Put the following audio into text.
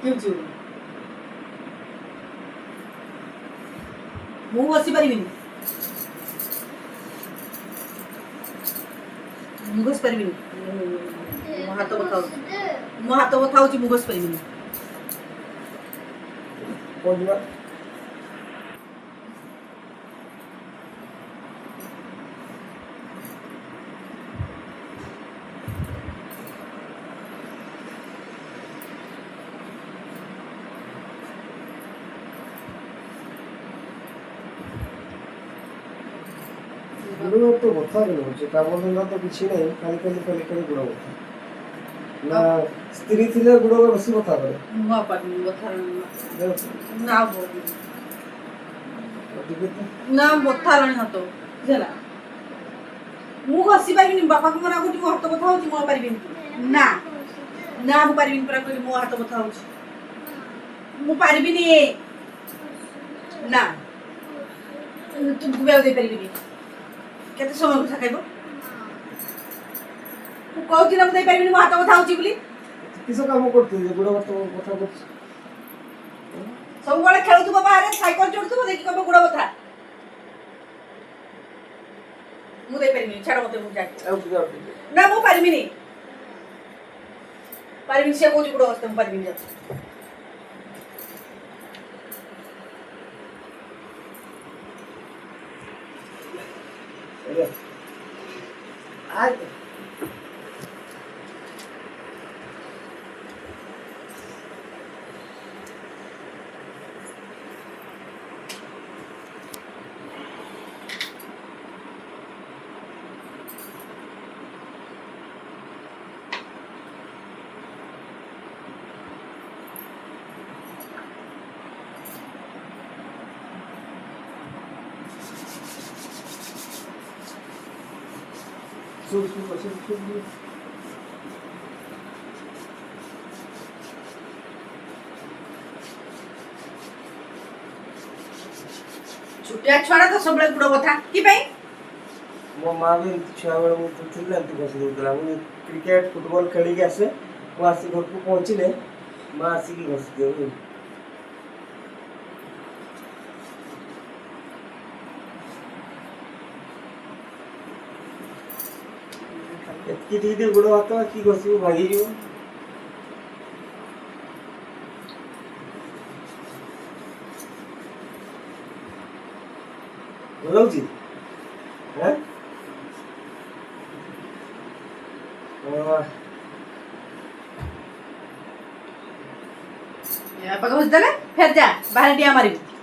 ହେଉଛି ମୁଁ ବସି ପାରିବିନି ମୁଁ ବସି ପାରିବିନି ମୋ ହାତ ବଥା ହେଉଛି ମୁଁ ବସି ପାରିବିନି ପହଞ୍ଚିବା ଗୁଡ଼ ତ ବଥା ରହୁଛି କାମ ଧନ୍ଦା ତ କିଛି ନାହିଁ ଖାଲି ଗୁଡ଼ ବଥା ନା ସ୍ତ୍ରୀ ଥିଲେ ଗୁଡ଼ ବେଶୀ ବଥା କରେ ମୁଁ ପାରିବି ବଥା ନା ନା ବଥା ହେଲାଣି ହାତ ବୁଝିଲା ମୁଁ ଘଷି ପାରିବିନି ବାପାକୁ ମନା କରୁଛି ମୋ ହାତ ବଥା ହେଉଛି ମୁଁ ପାରିବିନି ନା ନା ମୁଁ ପାରିବିନି ପୁରା କହିଲି ମୋ ହାତ ବଥା ହେଉଛି ମୁଁ ପାରିବିନି ନା ତୁମକୁ ବି ଆଉ ଦେଇପାରିବିନି କେତେ ସମୟ କଥା ଖାଇବ ମୁଁ କହୁଛି ନା ମୁଁ ଦେଇପାରିବିନି ମୋ ହାତ ବଥା ହେଉଛି ବୋଲି କିସ କାମ କରୁଥିଲି ଗୁଡ଼ କଥା କରୁଛି ସବୁବେଳେ ଖେଳୁଥିବ ବାହାରେ ସାଇକେଲ ଚଢୁଥିବ ଦେଖି କହିବ ଗୁଡ଼ ବଥା ମୁଁ ଦେଇପାରିବିନି ଛାଡ଼ ମତେ ମୁଁ ଯାଏ ନା ମୁଁ ପାରିବିନି ସେ କହୁଛି ଗୁଡ଼ ବସ୍ତା ମୁଁ ପାରିବିନି ଯାଉଛି ଛୋଟିଆ ଛୁଆଟା ତ ସବୁବେଳେ ଗୁଡ଼ ବଥା କି ପାଇଁ ମୋ ମା ବି ଛୁଆବେଳେ ମୁଁ ଥିଲି ଏମିତି ବସି ଦେଉଥିଲା ମୁଁ କ୍ରିକେଟ ଫୁଟବଲ ଖେଳିକି ଆସେ ମୁଁ ଆସି ଘରକୁ ପହଞ୍ଚିଲେ ମା ଆସିକି ଘଷି ଦିଏ ଏତିକି ଟିକେ ଗୋଡ଼ ହାତ କି ଘଷିବୁ ଭାଙ୍ଗିଯିବ ଭଲ ଲାଗୁଛି ଘଷି ଦେଲେ ଫେର ଯା ବାହାରେ ଟିଆ ମାରିବୁ